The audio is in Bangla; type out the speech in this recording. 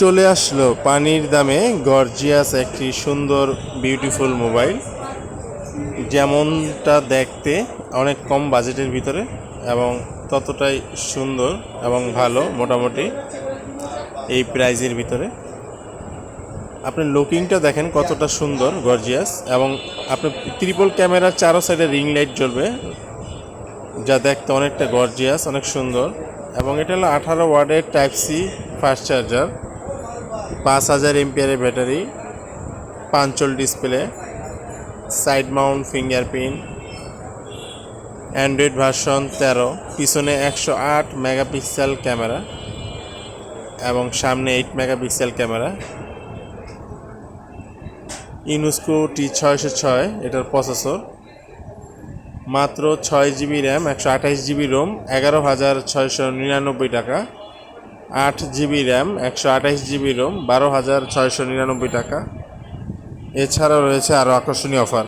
চলে আসলো পানির দামে গর্জিয়াস একটি সুন্দর বিউটিফুল মোবাইল, যেমনটা দেখতে অনেক কম বাজেটের ভিতরে এবং ততটাই সুন্দর এবং ভালো। মোটামুটি এই প্রাইজের ভিতরে আপনি লুকিংটা দেখেন কতটা সুন্দর গর্জিয়াস, এবং আপনি ট্রিপল ক্যামেরা চারো সাইডে রিং লাইট জ্বলবে, যা দেখতে অনেকটা গর্জিয়াস, অনেক সুন্দর। এবং এটা হলো 18 ওয়াটের টাইপ সি ফাস্ট চার্জার, 5000 এমপিয়ারের battery, punch hole display, side mount fingerprint, Android version 13, পিছনে 108 মেগাপিক্সেল ক্যামেরা এবং সামনে 8 মেগাপিক্সেল ক্যামেরা। ইউনেস্কো T606 এটার প্রসেসর, মাত্র 6GB র্যাম, 128GB রোম, 11,699 টাকা। 8GB র্যাম, 128GB রোম, 12,699 টাকা। এছাড়াও রয়েছে আরও আকর্ষণীয় অফার।